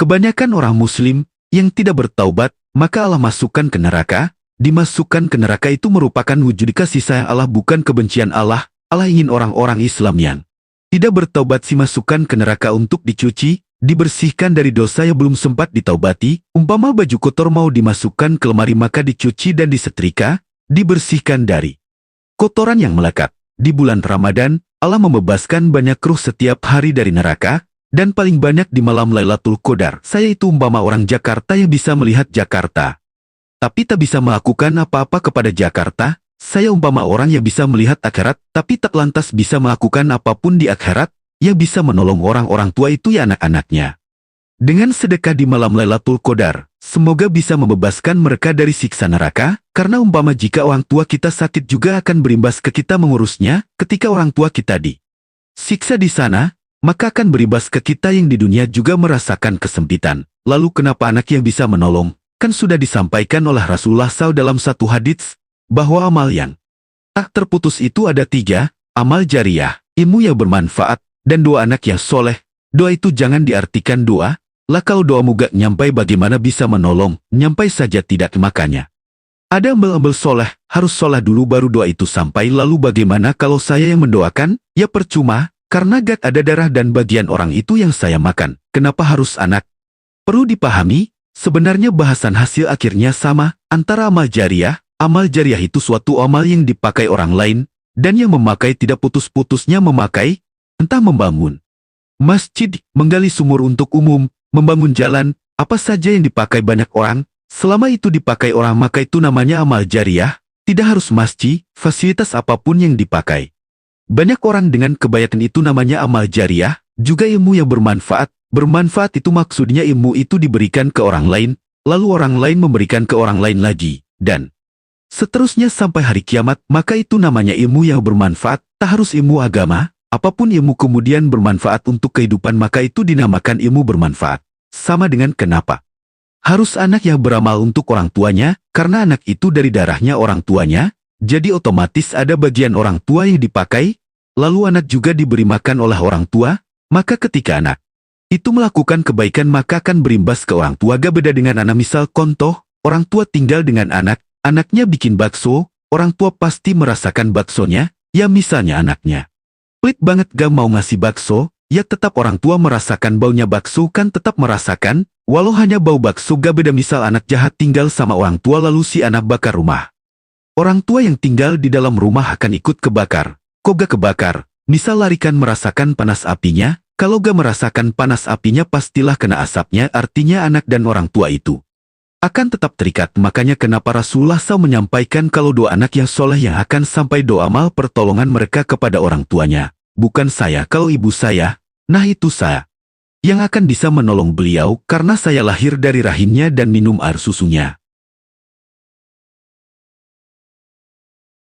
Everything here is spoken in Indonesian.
Kebanyakan orang muslim yang tidak bertaubat, maka Allah masukkan ke neraka. Dimasukkan ke neraka itu merupakan wujud kasih sayang Allah, bukan kebencian Allah. Allah ingin orang-orang Islam yang tidak bertaubat dimasukkan ke neraka untuk dicuci, dibersihkan dari dosa yang belum sempat ditaubati. Umpama baju kotor mau dimasukkan ke lemari maka dicuci dan disetrika, dibersihkan dari kotoran yang melekat. Di bulan Ramadan, Allah membebaskan banyak ruh setiap hari dari neraka, dan paling banyak di malam Lailatul Qadar. Saya itu umpama orang Jakarta yang bisa melihat Jakarta, tapi tak bisa melakukan apa-apa kepada Jakarta. Saya umpama orang yang bisa melihat akhirat, tapi tak lantas bisa melakukan apapun di akhirat. Yang bisa menolong orang-orang tua itu ya anak-anaknya. Dengan sedekah di malam Lailatul Qadar, semoga bisa membebaskan mereka dari siksa neraka, karena umpama jika orang tua kita sakit juga akan berimbas ke kita mengurusnya. Ketika orang tua kita disiksa di sana, maka akan berimbas ke kita yang di dunia juga merasakan kesempitan. Lalu kenapa anak yang bisa menolong? Kan sudah disampaikan oleh Rasulullah SAW dalam satu hadits, bahwa amal yang tak terputus itu ada 3, amal jariah, ilmu yang bermanfaat, dan doa anak yang soleh. Doa itu jangan diartikan doa, lah kalau doamu gak nyampai bagaimana bisa menolong, nyampai saja tidak, makanya ada embel-embel soleh, harus soleh dulu baru doa itu sampai. Lalu bagaimana kalau saya yang mendoakan? Ya percuma, karena gak ada darah dan bagian orang itu yang saya makan. Kenapa harus anak? Perlu dipahami, sebenarnya bahasan hasil akhirnya sama, antara amal jariah. Amal jariah itu suatu amal yang dipakai orang lain, dan yang memakai tidak putus-putusnya memakai, entah membangun masjid, menggali sumur untuk umum, membangun jalan, apa saja yang dipakai banyak orang, selama itu dipakai orang maka itu namanya amal jariah. Tidak harus masjid, fasilitas apapun yang dipakai banyak orang dengan kebaikan itu namanya amal jariah. Juga ilmu yang bermanfaat. Bermanfaat itu maksudnya ilmu itu diberikan ke orang lain, lalu orang lain memberikan ke orang lain lagi, dan seterusnya sampai hari kiamat. Maka itu namanya ilmu yang bermanfaat. Tak harus ilmu agama, apapun ilmu kemudian bermanfaat untuk kehidupan maka itu dinamakan ilmu bermanfaat. Sama dengan kenapa harus anak yang beramal untuk orang tuanya, karena anak itu dari darahnya orang tuanya, jadi otomatis ada bagian orang tua yang dipakai, lalu anak juga diberi makan oleh orang tua. Maka ketika anak itu melakukan kebaikan maka akan berimbas ke orang tua. Gak beda dengan anak, misal contoh, orang tua tinggal dengan anak, anaknya bikin bakso, orang tua pasti merasakan baksonya. Ya misalnya anaknya pelit banget gak mau ngasih bakso, ya tetap orang tua merasakan baunya bakso, kan tetap merasakan, walau hanya bau bakso. Gak beda misal anak jahat tinggal sama orang tua lalu si anak bakar rumah, orang tua yang tinggal di dalam rumah akan ikut kebakar. Kok gak kebakar? Misal larikan merasakan panas apinya, kalau gak merasakan panas apinya pastilah kena asapnya, artinya anak dan orang tua itu akan tetap terikat. Makanya kenapa Rasulullah SAW menyampaikan kalau doa anak yang soleh yang akan sampai doa amal pertolongan mereka kepada orang tuanya. Bukan saya, kalau ibu saya, nah itu saya yang akan bisa menolong beliau karena saya lahir dari rahimnya dan minum air susunya.